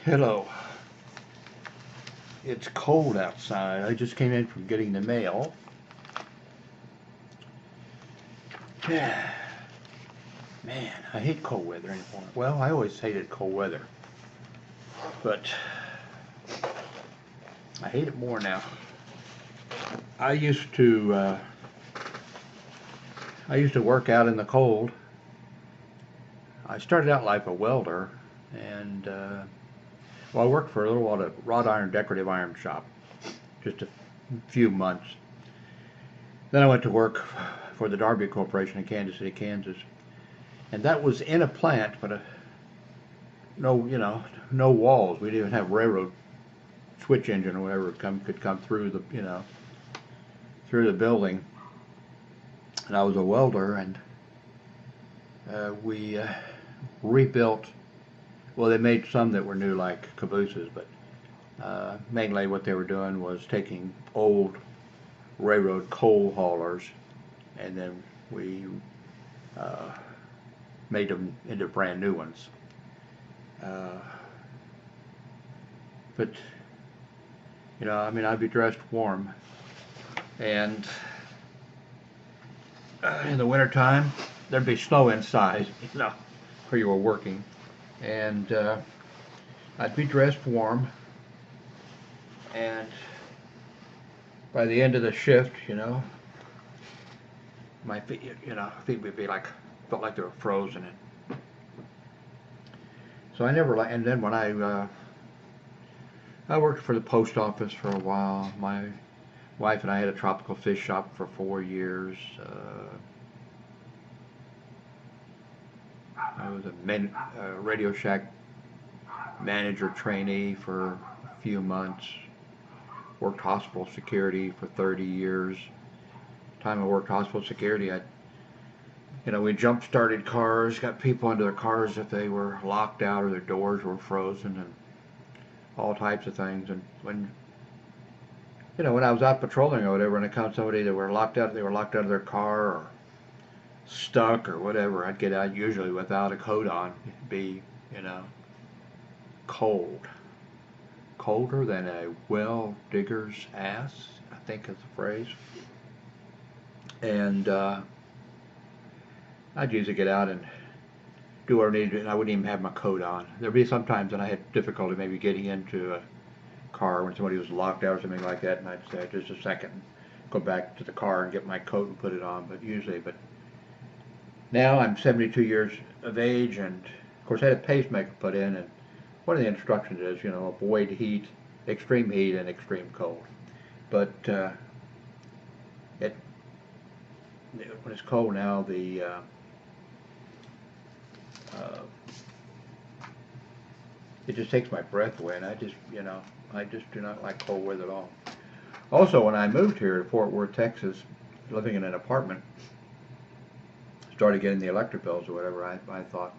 Hello. It's cold outside. I just came in from getting the mail. Man, I hate cold weather anymore. Well, I always hated cold weather, but I hate it more now. I used to work out in the cold. I started out like a welder, and I worked for a little while at a wrought iron decorative iron shop, just a few months. Then I went to work for the Darby Corporation in Kansas City, Kansas, and that was in a plant, but no walls. We didn't even have railroad switch engine or whatever could come through through the building. And I was a welder, and we rebuilt. Well, they made some that were new, like cabooses, but mainly what they were doing was taking old railroad coal haulers, and then we made them into brand new ones. But I'd be dressed warm, and in the wintertime, there'd be snow inside, where you were working, and I'd be dressed warm, and by the end of the shift, my feet would be felt like they were frozen. So I never and then when I worked for the post office for a while. My wife and I had a tropical fish shop for 4 years. I was a Radio Shack manager trainee for a few months. Worked hospital security for 30 years. Time I worked hospital security, we jump-started cars, got people into their cars if they were locked out or their doors were frozen, and all types of things. And when I was out patrolling or whatever, and I found somebody that were locked out of their car or stuck or whatever, I'd get out usually without a coat on. It'd be, cold. Colder than a well digger's ass, I think is the phrase. And I'd usually get out and do what I needed to, and I wouldn't even have my coat on. There'd be some times that I had difficulty maybe getting into a car when somebody was locked out or something like that, and I'd say just a second, go back to the car and get my coat and put it on. But now I'm 72 years of age, and of course I had a pacemaker put in, and one of the instructions is, avoid extreme heat and extreme cold. But when it's cold now, it just takes my breath away, and I just do not like cold weather at all. Also, when I moved here to Fort Worth, Texas, living in an apartment, started getting the electric bills or whatever, I thought,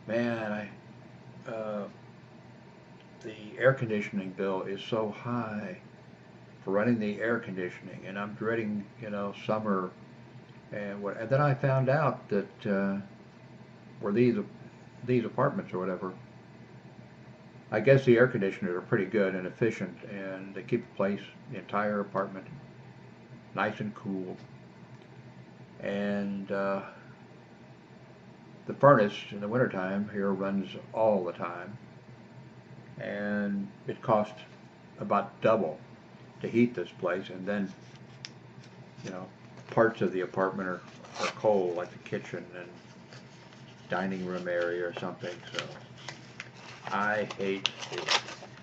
man, the air conditioning bill is so high for running the air conditioning, and I'm dreading, summer. And then I found out that where these apartments or whatever, I guess the air conditioners are pretty good and efficient, and they keep the entire apartment, nice and cool. And the furnace in the wintertime here runs all the time, and it costs about double to heat this place, and then parts of the apartment are cold, like the kitchen and dining room area or something. So I hate it.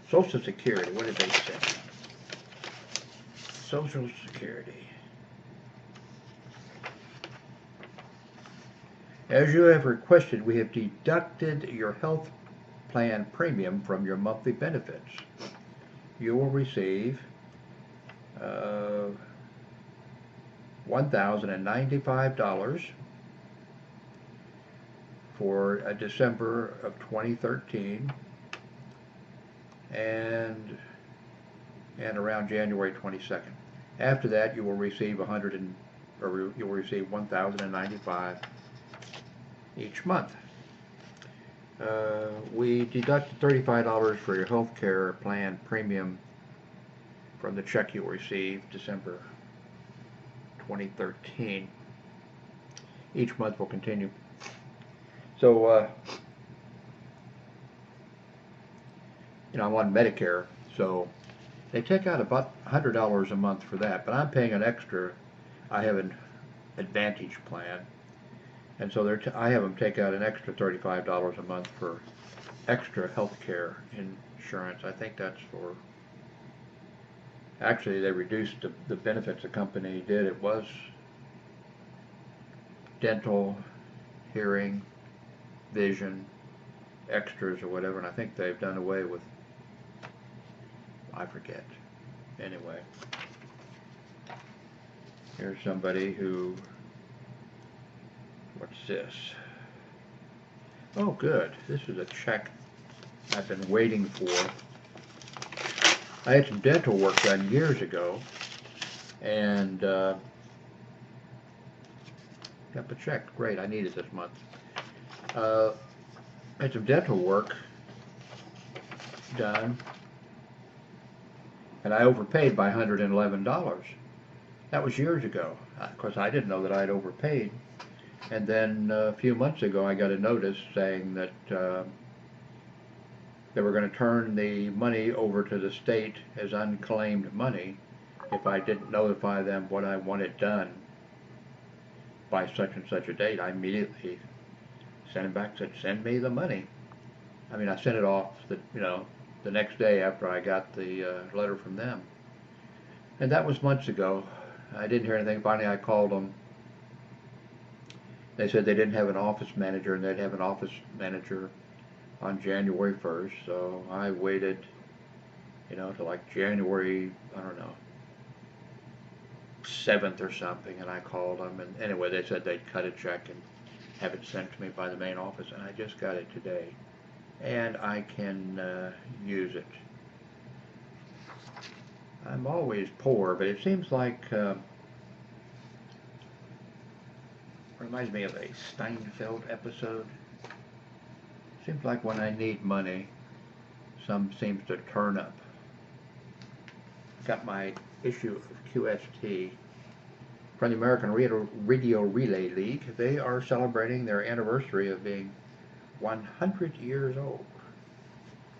Social Security, what did they say? Social Security. As you have requested, we have deducted your health plan premium from your monthly benefits. You will receive $1,095 for December of 2013, and around January 22nd. After that, you will receive $1,095 each month. We deducted $35 for your health care plan premium from the check you received December 2013. Each month will continue. So, I'm on Medicare, so they take out about $100 a month for that, but I'm paying an extra. I have an Advantage plan, and so I have them take out an extra $35 a month for extra health care insurance. I think that's for, actually they reduced the benefits the company did. It was dental, hearing, vision, extras or whatever, and I think they've done away with, I forget. Anyway, here's somebody who, what's this? Oh, good. This is a check I've been waiting for. I had some dental work done years ago, and got the check. Great, I need it this month. I had some dental work done, and I overpaid by $111. That was years ago. Of course, I didn't know that I'd overpaid. And then a few months ago, I got a notice saying that they were going to turn the money over to the state as unclaimed money if I didn't notify them what I wanted done by such and such a date. I immediately sent it back, said, send me the money. I mean, I sent it off the next day after I got the letter from them. And that was months ago. I didn't hear anything. Finally, I called them. They said they didn't have an office manager, and they'd have an office manager on January 1st. So I waited, till like January, I don't know, 7th or something, and I called them. And anyway, they said they'd cut a check and have it sent to me by the main office, and I just got it today. And I can use it. I'm always poor, but it seems like reminds me of a Steinfeld episode. Seems like when I need money, some seems to turn up. Got my issue of QST from the American Radio Relay League. They are celebrating their anniversary of being 100 years old.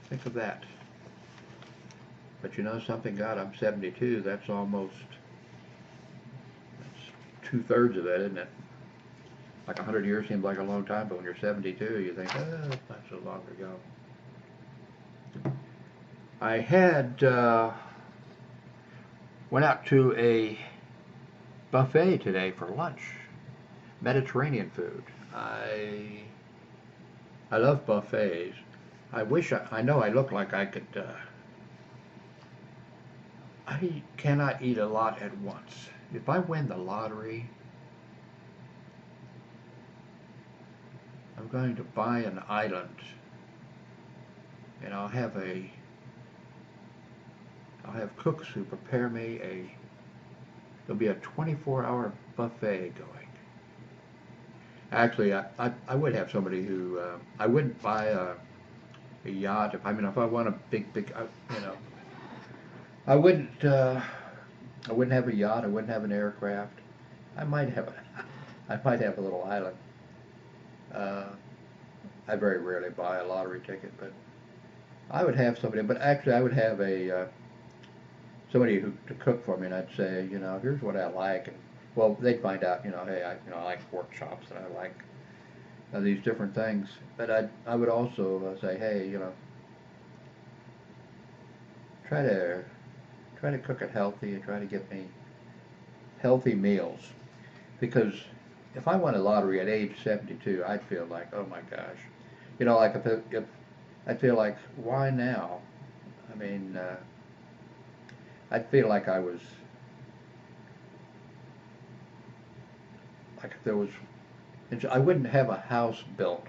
Think of that. But you know something, God, I'm 72. That's almost, that's 2/3 of it, isn't it? Like 100 years seems like a long time, but when you're 72, you think, oh, that's not so long ago. I had went out to a buffet today for lunch, Mediterranean food. I love buffets. I wish I know I look like I could. I cannot eat a lot at once. If I win the lottery, I'm going to buy an island, and I'll have cooks who prepare me there'll be a 24-hour buffet going. Actually, I would have somebody who, I wouldn't buy a yacht. If I want a big, I wouldn't have a yacht. I wouldn't have an aircraft. I might have a little island. I very rarely buy a lottery ticket, but I would have somebody. But actually, I would have somebody to cook for me, and I'd say, here's what I like, and well, they'd find out, hey, I like pork chops, and I like these different things. But I would also say, hey, try to cook it healthy and try to get me healthy meals, because if I won a lottery at age 72, I'd feel like, oh my gosh, like if I'd feel like, why now? I mean, I'd feel like I was, like if there was, I wouldn't have a house built.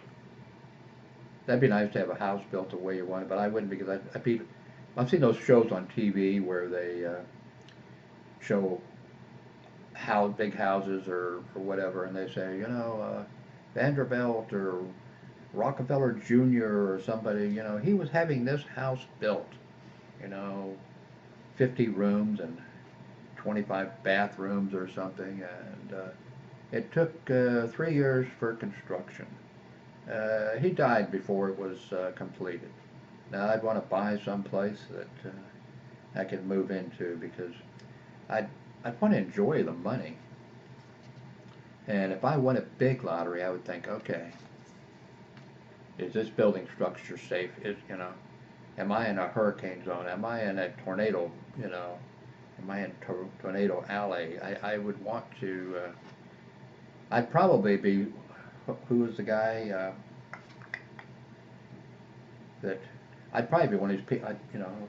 That'd be nice to have a house built the way you want it, but I wouldn't, because I've seen those shows on TV where they show big houses or whatever, and they say, Vanderbilt or Rockefeller Jr. or somebody, he was having this house built, you know, 50 rooms and 25 bathrooms or something, and it took 3 years for construction. He died before it was completed. Now I'd want to buy someplace that I could move into because I'd, I'd want to enjoy the money. And if I won a big lottery, I would think, okay, is this building structure safe? Am I in a hurricane zone? Am I in a tornado, am I in tornado alley? I would want to, I'd probably be, who was the guy that, I'd probably be one of these people,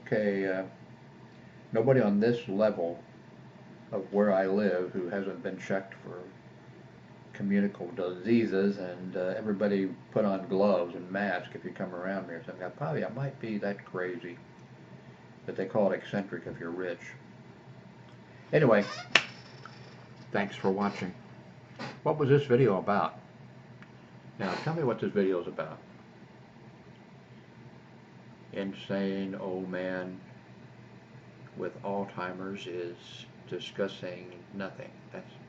okay, nobody on this level of where I live who hasn't been checked for communicable diseases, and everybody put on gloves and masks if you come around me or something. I might be that crazy, but they call it eccentric if you're rich. Anyway, thanks for watching. What was this video about? Now tell me what this video is about. Insane old man with Alzheimer's is discussing nothing.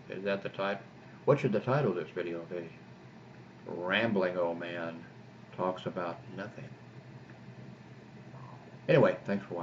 Is that the title? What should the title of this video be? Rambling old man talks about nothing. Anyway, thanks for watching.